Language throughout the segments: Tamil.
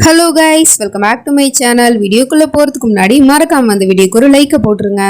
Hello guys, welcome back to my channel. வீடியோக்குள்ளே போகிறதுக்கு முன்னாடி மறக்காம அந்த வீடியோக்கு ஒரு லைக்கை போட்டுருங்க.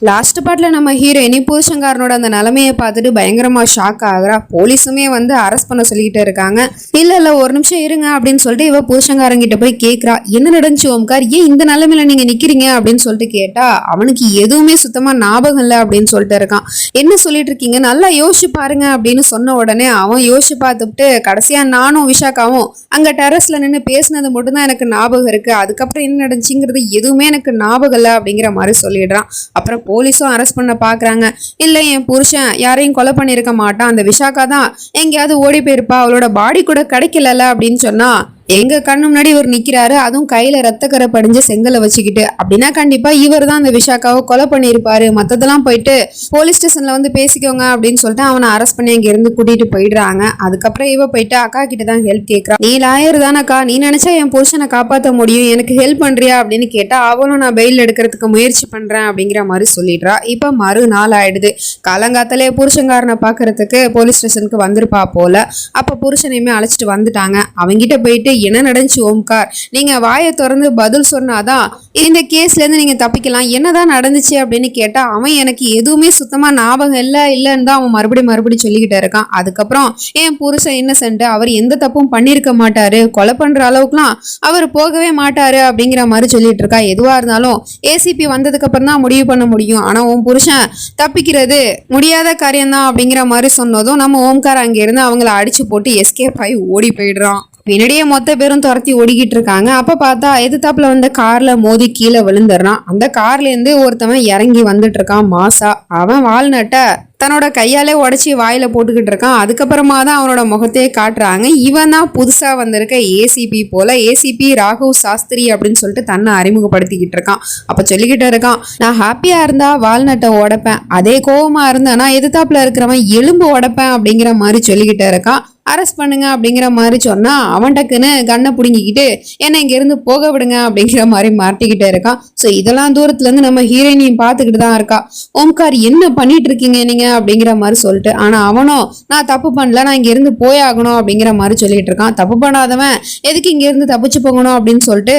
லாஸ்ட் பார்ட்டில் நம்ம ஹீரோயினி புருஷங்காரனோட அந்த நிலைமையை பார்த்துட்டு பயங்கரமாக ஷாக் ஆகுறா. போலீஸுமே வந்து அரெஸ்ட் பண்ண சொல்லிக்கிட்டு இருக்காங்க. இல்லை ஒரு நிமிஷம் இருங்க அப்படின்னு சொல்லிட்டு இவ புருஷங்காரங்கிட்ட போய் கேட்குறா, என்ன நடந்துச்சு ஓம்கார், ஏன் இந்த நிலைமையில நீங்கள் நிற்கிறீங்க அப்படின்னு சொல்லிட்டு கேட்டா அவனுக்கு எதுவுமே சுத்தமாக ஞாபகம் இல்லை அப்படின்னு சொல்லிட்டு இருக்கான். என்ன சொல்லிட்டு இருக்கீங்க, நல்லா யோசிச்சு பாருங்க அப்படின்னு சொன்ன உடனே அவன் யோசிச்சு பார்த்துட்டு கடைசியாக நானும் விஷாக்காவும் அங்கே டெரஸில் நின்று பேசினது மட்டும்தான் எனக்கு ஞாபகம் இருக்கு, அதுக்கப்புறம் என்ன நடந்துச்சுங்கிறது எதுவுமே எனக்கு ஞாபகம் இல்லை அப்படிங்கிற மாதிரி சொல்லிடுறான். அப்புறம் போலீஸும் அரெஸ்ட் பண்ண பாக்குறாங்க. இல்ல, என் புருஷன் யாரையும் கொலை பண்ணிருக்க மாட்டான், அந்த விஷாக்கா தான் எங்கேயாவது ஓடி போயிருப்பா, அவளோட பாடி கூட கிடைக்கல அப்படின்னு சொன்னா எங்க கண்ணு முன்னாடி இவர் நிக்கிறாரு, அதுவும் கையில ரத்தக்கரை படிஞ்ச செங்கலை வச்சுக்கிட்டு. அப்படின்னா கண்டிப்பா இவர் தான் அந்த விஷாக்காவை கொலை பண்ணியிருப்பாரு. மத்ததெல்லாம் போயிட்டு போலீஸ் ஸ்டேஷன்ல வந்து பேசிக்கோங்க அப்படின்னு சொல்லிட்டு அவனை அரெஸ்ட் பண்ணி அங்க இருந்து கூட்டிட்டு போயிடுறாங்க. அதுக்கப்புறம் இவ போயிட்டு அக்கா கிட்ட தான் ஹெல்ப் கேட்கறா. நீ லாயர் தானக்கா, நீ நினைச்சா என் புருஷனை காப்பாற்ற முடியும், எனக்கு ஹெல்ப் பண்றியா அப்படின்னு கேட்டா அவளும் நான் பெயில் எடுக்கிறதுக்கு முயற்சி பண்றேன் அப்படிங்கிற மாதிரி சொல்லிடுறா. இப்ப மறுநாள் ஆயிடுது. காலங்காத்தாலே புருஷங்காரனை பாக்குறதுக்கு போலீஸ் ஸ்டேஷனுக்கு வந்திருப்பா போல. அப்ப புருஷனையுமே அழைச்சிட்டு வந்துட்டாங்க. அவங்கிட்ட போயிட்டு என்ன நடந்துச்சு ஓம்கார், நீங்க வாயை திறந்து பதில் சொன்னாதான் இந்த கேஸ்ல இருந்து நீங்க தப்பிக்கலாம், என்னதான் நடந்துச்சு அப்படின்னு கேட்டா அவன் எனக்கு எதுவுமே சுத்தமா ஞாபகம் இல்லைன்னு தான் அவன் மறுபடியும் சொல்லிக்கிட்டே இருக்கான். அதுக்கப்புறம் என் புருஷன் இன்னசென்ட், அவர் எந்த தப்பும் பண்ணிருக்க மாட்டாரு, கொலை பண்ற அளவுக்குலாம் அவர் போகவே மாட்டாரு அப்படிங்கிற மாதிரி சொல்லிட்டு இருக்கா. எதுவா இருந்தாலும் ஏசிபி வந்ததுக்கு அப்புறம் தான் முடிவு பண்ண முடியும், ஆனா உன் புருஷன் தப்பிக்கிறது முடியாத காரியம்தான் அப்படிங்கிற மாதிரி சொன்னதும் நம்ம ஓம்கார் அங்க இருந்து அவங்கள அடிச்சு போட்டு எஸ்கேப் ஆகி ஓடி போயிடுறான். பின்னாடியே மொத்த பேரும் துரத்தி ஓடிக்கிட்டு இருக்காங்க. அப்ப பார்த்தா எதிர்த்தாப்புல வந்து கார்ல மோதி கீழே விழுந்துடுறான். அந்த கார்ல இருந்து ஒருத்தவன் இறங்கி வந்துட்டு இருக்கான் மாசா. அவன் வால்நட்ட தன்னோட கையாலே உடச்சி வாயில போட்டுக்கிட்டு இருக்கான். அதுக்கப்புறமா தான் அவனோட முகத்தையே காட்டுறாங்க. இவன் தான் புதுசா வந்திருக்க ஏசிபி போல, ஏசிபி ராகவ் சாஸ்திரி அப்படின்னு சொல்லிட்டு தன்னை அறிமுகப்படுத்திக்கிட்டு இருக்கான். அப்ப சொல்லிக்கிட்டு இருக்கான், நான் ஹாப்பியா இருந்தா வால்நட்டை உடைப்பேன், அதே கோவமா இருந்தா எதிர்த்தாப்புல இருக்கிறவன் எலும்பு உடைப்பேன் அப்படிங்கிற மாதிரி சொல்லிக்கிட்டு இருக்கான். அரெஸ்ட் பண்ணுங்க அப்படிங்கிற மாதிரி சொன்னா அவன் டக்குன்னு கண்ணை பிடுங்கிக்கிட்டு என்ன இங்க இருந்து போக விடுங்க அப்படிங்கிற மாதிரி மாட்டிக்கிட்டே இருக்கான். ஸோ இதெல்லாம் தூரத்துல இருந்து நம்ம ஹீரோயினையும் பார்த்துக்கிட்டு தான் இருக்கா. ஓம்கார், என்ன பண்ணிட்டு இருக்கீங்க நீங்க அப்படிங்கிற மாதிரி சொல்லிட்டு, ஆனா அவனும் நான் தப்பு பண்ணல, நான் இங்க இருந்து போயாகணும் அப்படிங்கிற மாதிரி சொல்லிட்டு இருக்கான். தப்பு பண்ணாதவன் எதுக்கு இங்க இருந்து தப்பிச்சு போகணும் அப்படின்னு சொல்லிட்டு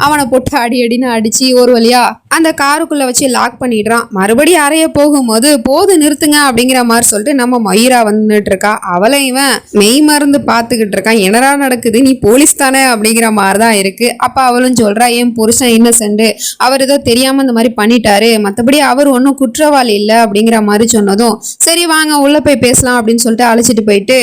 அவனை போட்டு அடின்னு அடிச்சு ஒரு வழியா அந்த காருக்குள்ள வச்சு லாக் பண்ணிடுறான். மறுபடியும் அறைய போகும்போது போது நிறுத்துங்க அப்படிங்கிற மாதிரி சொல்லிட்டு நம்ம மயிரா வந்துட்டு இருக்கா. அவளை இவன் மெய் மருந்து பார்த்துக்கிட்டு இருக்கான். என்னடா நடக்குது, நீ போலீஸ் தானே அப்படிங்கிற மாதிரிதான் இருக்கு. அப்ப அவளும் சொல்றா, என் புருஷன் இன்னசென்ட், அவர் ஏதோ தெரியாம இந்த மாதிரி பண்ணிட்டாரு, மற்றபடி அவர் ஒன்றும் குற்றவாளி இல்லை அப்படிங்கிற மாதிரி சொன்னதும் சரி வாங்க உள்ள போய் பேசலாம் அப்படின்னு சொல்லிட்டு அழைச்சிட்டு போயிட்டு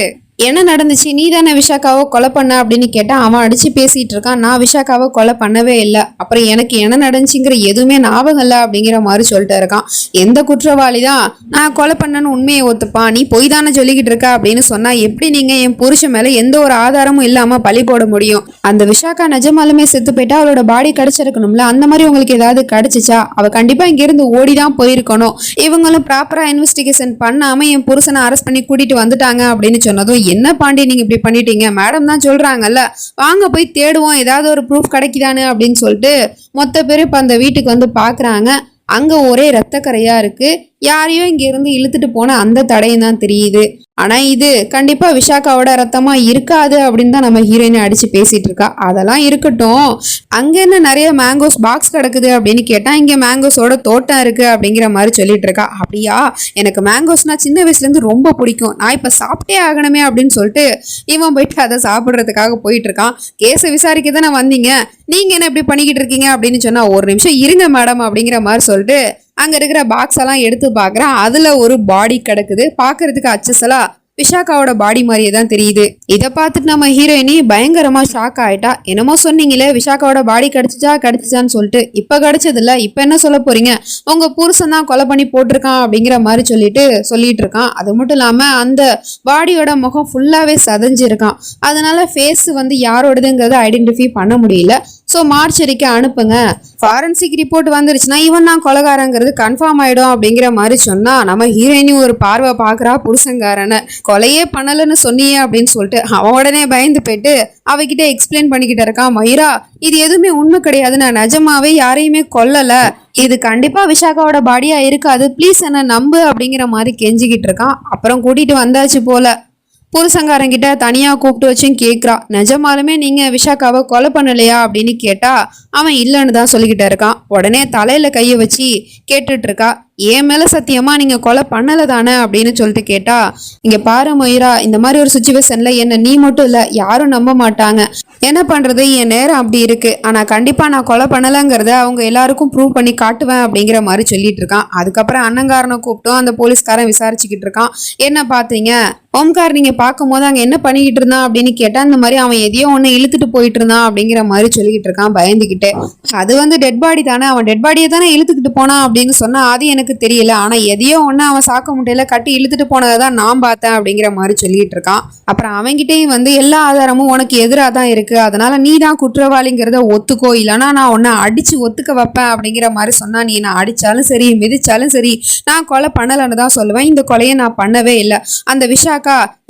என்ன நடந்துச்சு, நீ தானே விஷாக்காவை கொலை பண்ண அப்படின்னு கேட்டா அவன் அடிச்சு பேசிட்டு இருக்கான். நான் விஷாக்காவை கொலை பண்ணவே இல்லை, அப்புறம் எனக்கு என்ன நடந்துச்சுங்கிற எதுவுமே ஞாபகம் இல்லை அப்படிங்கிற மாதிரி சொல்லிட்டு இருக்கான். எந்த குற்றவாளி தான் நான் கொலை பண்ணன்னு உண்மையை ஒத்துப்பான், நீ பொய் தானே சொல்லிக்கிட்டு இருக்க அப்படின்னு சொன்னா எப்படி நீங்க என் புருஷன் மேல எந்த ஒரு ஆதாரமும் இல்லாம பழி போட முடியும்? அந்த விஷாக்கா நிஜமாலுமே செத்து போயிட்டா அவளோட பாடி கிடைச்சிருக்கணும்ல, அந்த மாதிரி உங்களுக்கு ஏதாவது கிடைச்சிச்சா? அவ கண்டிப்பா இங்க இருந்து ஓடிதான் போயிருக்கணும். இவங்களும் ப்ராப்பரா இன்வெஸ்டிகேஷன் பண்ணாம என் புருஷனை அரெஸ்ட் பண்ணி கூட்டிட்டு வந்துட்டாங்க அப்படின்னு சொன்னதும் என்ன பாண்டி நீங்க இப்படி பண்ணிட்டீங்க, மேடம் தான் சொல்றாங்கல்ல, வாங்க போய் தேடுவோம், ஏதாவது ஒரு ப்ரூஃப் கிடைக்குதானு அப்படின்னு சொல்லிட்டு மொத்த பேரும் இப்ப அந்த வீட்டுக்கு வந்து பாக்குறாங்க. அங்க ஒரே ரத்தக்கரையா இருக்கு. யாரையோ இங்க இருந்து இழுத்துட்டு போன அந்த தடையும் தான் தெரியுது. ஆனா இது கண்டிப்பா விஷாக்காவோட ரத்தமா இருக்காது அப்படின்னு தான் நம்ம ஹீரோயினை அடிச்சு பேசிட்டு இருக்கா. அதெல்லாம் இருக்கட்டும், அங்க என்ன நிறைய மேங்கோஸ் பாக்ஸ் கிடக்குது அப்படின்னு கேட்டா இங்க மேங்கோஸோட தோட்டம் இருக்கு அப்படிங்கிற மாதிரி சொல்லிட்டு இருக்கா. அப்படியா, எனக்கு மேங்கோஸ்னா சின்ன வயசுல இருந்து ரொம்ப பிடிக்கும், நான் இப்ப சாப்பிட்டே ஆகணுமே அப்படின்னு சொல்லிட்டு இவன் போயிட்டு அதை சாப்பிடுறதுக்காக போயிட்டு இருக்கான். கேஸை விசாரிக்க தானே வந்தீங்க, நீங்க என்ன இப்படி பண்ணிக்கிட்டு இருக்கீங்க அப்படின்னு சொன்னா ஒரு நிமிஷம் இருங்க மேடம் அப்படிங்கிற மாதிரி சொல்லிட்டு அங்க இருக்கிற பாக்ஸ் எல்லாம் எடுத்து பாக்குறான். அதுல ஒரு பாடி கிடக்குது. பாக்குறதுக்கு அச்சசலா விஷாக்காவோட பாடி மாதிரியே தான் தெரியுது. இதை பார்த்துட்டு நம்ம ஹீரோயினி பயங்கரமா ஷாக் ஆயிட்டா. என்னமோ சொன்னீங்களே விஷாக்காவோட பாடி கிடைச்சிச்சான்னு சொல்லிட்டு, இப்ப கிடைச்சது இல்ல, இப்ப என்ன சொல்ல போறீங்க, உங்க புருஷன் தான் கொலை பண்ணி போட்டிருக்கான் அப்படிங்கிற மாதிரி சொல்லிட்டு இருக்கான். அது மட்டும் இல்லாம அந்த பாடியோட முகம் ஃபுல்லாவே சதஞ்சிருக்கான். அதனால ஃபேஸ் வந்து யாரோடதுங்கிறத ஐடென்டிஃபை பண்ண முடியல. ஸோ மார்ச்சரிக்கு அனுப்புங்க, ஃபாரன்சிக் ரிப்போர்ட் வந்துருச்சுன்னா இவன் தான் கொலைகாரங்கிறது கன்ஃபார்ம் ஆயிடும் அப்படிங்கிற மாதிரி சொன்னா நம்ம ஹீரோயினி ஒரு பார்வை பாக்குறா புருஷங்காரனை. கொலையே பண்ணலன்னு சொன்னியே அப்படின்னு சொல்லிட்டு அவன் உடனே பயந்து போயிட்டு அவகிட்ட எக்ஸ்பிளைன் பண்ணிக்கிட்டு இருக்கான். மயிரா, இது எதுவுமே உண்மை கிடையாது, நான் நிஜமாவே யாரையுமே கொல்லல, இது கண்டிப்பா விஷாக்காவோட பாடியா இருக்காது, ப்ளீஸ் என்ன நம்பு அப்படிங்கிற மாதிரி கெஞ்சிக்கிட்டு இருக்கான். அப்புறம் கூட்டிட்டு வந்தாச்சு போல. புருஷங்காரங்கிட்ட தனியா கூப்பிட்டு வச்சும் கேட்குறா, நிஜமாலுமே நீங்க விஷாக்காவை கொலை பண்ணலையா அப்படின்னு கேட்டா அவன் இல்லைன்னு தான் சொல்லிக்கிட்டு இருக்கான். உடனே தலையில கையை வச்சு கேட்டுட்டு இருக்கா, என் மேல சத்தியமா நீங்க கொலை பண்ணல தானே அப்படின்னு சொல்லிட்டு கேட்டா, இங்க பாரு மயிரா, இந்த மாதிரி ஒரு சுச்சுவேஷன்ல என்ன நீ மட்டும் இல்ல யாரும் நம்ப மாட்டாங்க. என்ன பண்றது, என் நேரம் அப்படி இருக்கு. ஆனா கண்டிப்பா நான் கொலை பண்ணலங்கிறத அவங்க எல்லாருக்கும் ப்ரூவ் பண்ணி காட்டுவேன் அப்படிங்கிற மாதிரி சொல்லிட்டு இருக்கான். அதுக்கப்புறம் அண்ணங்காரனை கூப்பிட்டும் அந்த போலீஸ்காரன் விசாரிச்சுக்கிட்டு இருக்கான். என்ன பாத்தீங்க ஓம்கார், நீங்க பார்க்கும் போது அங்க என்ன பண்ணிக்கிட்டு இருந்தான் அப்படின்னு கேட்டா, இந்த மாதிரி அவன் எதையோ ஒண்ணு இழுத்துட்டு போயிட்டு இருந்தான் அப்படிங்கிற மாதிரி சொல்லிக்கிட்டு இருக்கான் பயந்துகிட்டு. அது வந்து டெட் பாடி தானே, அவன் டெட் பாடியை தானே இழுத்துக்கிட்டு போனான் அப்படின்னு சொன்னா அது எனக்கு தெரியல. ஆனா எதையோ ஒண்ணு அவன் சாக்க முட்டையில கட்டி இழுத்துட்டு போனதான் நான் பார்த்தேன் அப்படிங்கிற மாதிரி சொல்லிட்டு இருக்கான். அப்புறம் அவன்கிட்டயும் வந்து எல்லா ஆதாரமும் உனக்கு எதிராக தான் இருக்கு, அதனால நீ தான் குற்றவாளிங்கிறத ஒத்துக்கோ, இல்லைன்னா நான் உன்னை அடிச்சு ஒத்துக்க வைப்பேன் அப்படிங்கிற மாதிரி சொன்னா, நீ நான் அடிச்சாலும் சரி மிதிச்சாலும் சரி நான் கொலை பண்ணலன்னு தான் சொல்லுவேன். இந்த கொலையை நான் பண்ணவே இல்லை. அந்த விஷாக்கா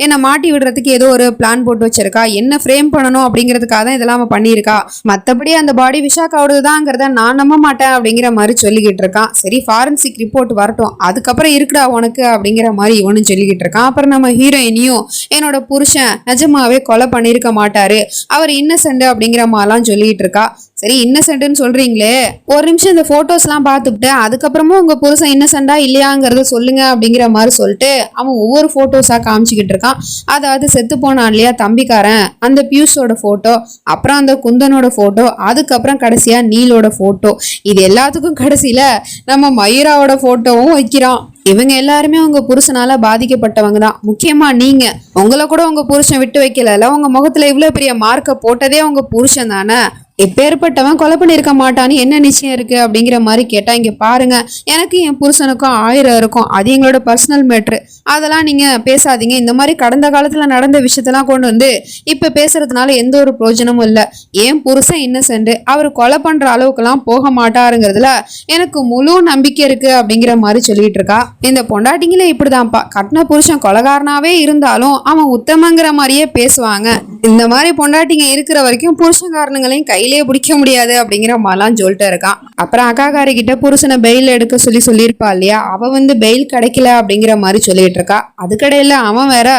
என்னை மாட்டி விடுறதுக்கு ஏதோ ஒரு பிளான் போட்டு வச்சிருக்கா, என்ன ஃப்ரேம் பண்ணணும் அப்படிங்கிறதுக்காக தான் இதெல்லாம் அவன் பண்ணியிருக்கா. மற்றபடி அந்த பாடி விஷாக்காவோடது தாங்கிறத நான் நம்ப மாட்டேன் அப்படிங்கிற மாதிரி சொல்லிக்கிட்டு இருக்கான். சரி, ஃபாரன்சிக் ரிப்போர்ட் வரட்டும், அதுக்கப்புறம் இருக்குடா உனக்கு அப்படிங்கிற மாதிரி இவனும் சொல்லிக்கிட்டு இருக்கான். அப்புறம் நம்ம ஹீரோயினியும் என்னோட புருஷன் நிஜமாவே கொலை பண்ணியிருக்க மாட்டாரு, அவர் இன்னசென்ட் அப்படிங்கிற மாதிரிலாம் சொல்லிட்டு இருக்கா. சரி, இன்னசென்ட்னு சொல்றீங்களே, ஒரு நிமிஷம் இந்த போட்டோஸ்லாம் பார்த்துட்டு அதுக்கப்புறமும் உங்க புருஷன் இன்னசென்டா இல்லையாங்கிறத சொல்லுங்க அப்படிங்கிற மாதிரி சொல்லிட்டு அவன் ஒவ்வொரு போட்டோஸா காமிச்சுக்கிட்டு இருக்கான். அதாவது செத்து போனான் இல்லையா தம்பிக்காரன், அந்த பியூஸோட போட்டோ, அப்புறம் அந்த குந்தனோட போட்டோ, அதுக்கப்புறம் கடைசியா நீலோட போட்டோ, இது எல்லாத்துக்கும் கடைசியில நம்ம மயூராவோட போட்டோவும் வைக்கிறான். இவங்க எல்லாருமே உங்க புருஷனால பாதிக்கப்பட்டவங்க தான். முக்கியமா நீங்க, உங்களை கூட உங்க புருஷன் விட்டு வைக்கல, உங்க முகத்துல இவ்வளவு பெரிய மார்க்க போட்டதே உங்க புருஷன் தானே. எப்பேற்பட்டவன் கொலை பண்ணியிருக்க மாட்டான்னு என்ன நிச்சயம் இருக்கு அப்படிங்கிற மாதிரி கேட்டா, இங்க பாருங்க, எனக்கு என் புருஷனுக்கும் 1000 இருக்கும், அது எங்களோட பர்சனல் மேட்ரு, அதெல்லாம் நீங்க பேசாதீங்க. இந்த மாதிரி கடந்த காலத்துல நடந்த விஷயத்தெல்லாம் கொண்டு வந்து இப்ப பேசுறதுனால எந்த ஒரு பிரயோஜனமும் இல்லை. என் புருஷன் இன்னசென்ட், அவர் கொலை பண்ற அளவுக்குலாம் போக மாட்டாருங்கிறதுல எனக்கு முழு நம்பிக்கை இருக்கு அப்படிங்கிற மாதிரி சொல்லிட்டு இருக்கா. இந்த பொண்டாட்டிங்களே இப்படிதான்ப்பா, கட்டின புருஷன் கொலைகாரனாவே இருந்தாலும் அவன் உத்தமங்கிற மாதிரியே பேசுவாங்க. இந்த மாதிரி பொண்டாட்டிங்க இருக்கிற வரைக்கும் புருஷன்காரனுங்களையும் கையிலேயே பிடிக்க முடியாது அப்படிங்கிற மாதிரிலாம் சொல்லிட்டு இருக்கான். அப்புறம் அக்காக்காரி கிட்ட புருஷனை பெயில் எடுக்க சொல்லியிருப்பா இல்லையா, அவ வந்து பெயில் கிடைக்கல அப்படிங்கிற மாதிரி சொல்லிட்டு இருக்கா. அதுக்கடையில அவன் வேற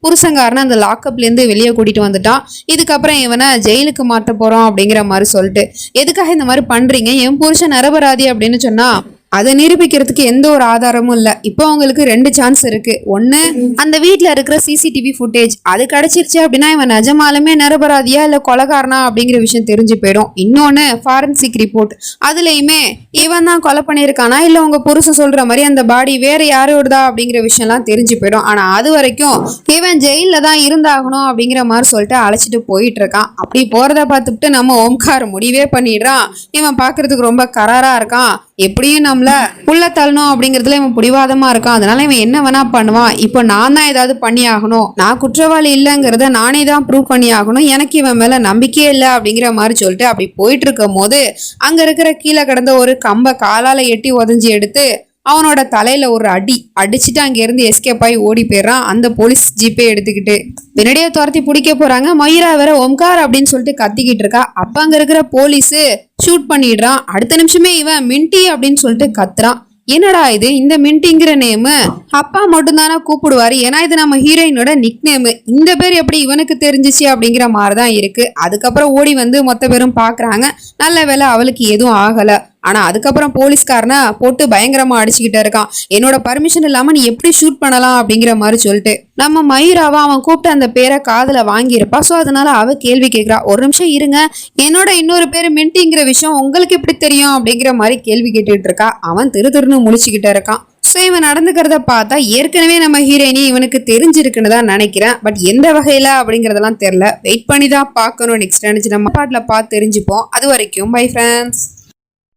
புருஷங்காரனை அந்த லாக்அப்ல இருந்து வெளியே கூட்டிட்டு வந்துட்டான். இதுக்கப்புறம் இவனை ஜெயிலுக்கு மாட்ட போறோம் அப்படிங்கிற மாதிரி சொல்லிட்டு, எதுக்காக இந்த மாதிரி பண்றீங்க, என் புருஷன் நிரபராதி அப்படின்னு சொன்னா அதை நிரூபிக்கிறதுக்கு எந்த ஒரு ஆதாரமும் இல்லை. இப்போ அவங்களுக்கு 2 சான்ஸ் இருக்கு. ஒன்னு, அந்த வீட்டுல இருக்கிற சிசிடிவி ஃபுட்டேஜ் அது கிடைச்சிருச்சு அப்படின்னா இவன் நிஜமாலுமே நிரபராதியா இல்ல கொலைகாரனா அப்படிங்கிற விஷயம் தெரிஞ்சு போயிடும். இன்னொன்னு, ஃபாரன்சிக் ரிப்போர்ட், அதுலயுமே இவன் தான் கொலை பண்ணியிருக்கானா இல்ல உங்க புருஷன் சொல்ற மாதிரி அந்த பாடி வேற யாரோடதா அப்படிங்கிற விஷயம் எல்லாம் தெரிஞ்சு போயிடும். ஆனா அது வரைக்கும் இவன் ஜெயில தான் இருந்தாகணும் அப்படிங்கிற மாதிரி சொல்லிட்டு அழைச்சிட்டு போயிட்டு இருக்கான். அப்படி போறத பார்த்துட்டு நம்ம ஓம்கார் முடிவே பண்ணிடுறான். இவன் பாக்குறதுக்கு ரொம்ப கராரா இருக்கான், எப்படியும் நம்மள உள்ள தள்ளணும் அப்படிங்கறதுல இவன் பிடிவாதமா இருக்கான். அதனால இவன் என்ன வேணா பண்ணுவான். இப்போ நான் தான் ஏதாவது பண்ணி ஆகணும், நான் குற்றவாளி இல்லைங்கிறத நானே தான் ப்ரூவ் பண்ணி ஆகணும், எனக்கு இவன் மேல நம்பிக்கையே இல்லை அப்படிங்கிற மாதிரி சொல்லிட்டு அப்படி போயிட்டு இருக்கும் போது அங்க இருக்கிற கீழே கிடந்த ஒரு கம்பை காலால எட்டி உதஞ்சி எடுத்து அவனோட தலையில ஒரு அடிச்சுட்டு அங்க இருந்து எஸ்கேப் ஆகி ஓடி போயிடுறான். அந்த போலீஸ் ஜீப்பே எடுத்துக்கிட்டு பின்னாடியே துரத்தி பிடிக்க போறாங்க. மயிரா வேற ஓம்கார் அப்படின்னு சொல்லிட்டு கத்திக்கிட்டு இருக்கா. அப்ப அங்க இருக்கிற போலீஸ் ஷூட் பண்ணிடுறான். அடுத்த நிமிஷமே இவன் மின்டி அப்படின்னு சொல்லிட்டு கத்துறான். என்னடா இது, இந்த மின்டிங்கிற நேமு அப்பா மட்டும் தானே கூப்பிடுவாரு, ஏன்னா இது நம்ம ஹீரோயினோட நிக் நேமு, இந்த பேர் எப்படி இவனுக்கு தெரிஞ்சிச்சு அப்படிங்கிற மாதிரிதான் இருக்கு. அதுக்கப்புறம் ஓடி வந்து மொத்த பேரும் பாக்குறாங்க. நல்ல வேலை அவளுக்கு எதுவும் ஆகல. ஆனா அதுக்கப்புறம் போலீஸ்காரனை போட்டு பயங்கரமா அடிச்சுக்கிட்டே இருக்கான். என்னோட பர்மிஷன் இல்லாம நீ எப்படி ஷூட் பண்ணலாம் அப்படிங்கிற மாதிரி சொல்லிட்டு நம்ம மயூராவா அவன் கூப்பிட்டு அந்த பேரை காதுல வாங்கியிருப்பா. ஸோ அதனால அவ கேள்வி கேட்கிறா, ஒரு நிமிஷம் இருங்க, என்னோட இன்னொரு பேரு மின்டிங்கிற விஷயம் உங்களுக்கு எப்படி தெரியும் அப்படிங்கிற மாதிரி கேள்வி கேட்டுட்டு இருக்கா. அவன் திருன்னு முழிச்சுக்கிட்டே இருக்கான். ஸோ இவன் நடந்துக்கிறத பார்த்தா ஏற்கனவே நம்ம ஹீரோயினி இவனுக்கு தெரிஞ்சிருக்குன்னு தான் நினைக்கிறேன். பட் எந்த வகையில அப்படிங்கறதெல்லாம் தெரியல. வெயிட் பண்ணி தான் பார்க்கணும். நெக்ஸ்ட் நினைச்சு நம்ம பாட்டில் பார்த்து தெரிஞ்சுப்போம். அது வரைக்கும் பை ஃப்ரெண்ட்ஸ்.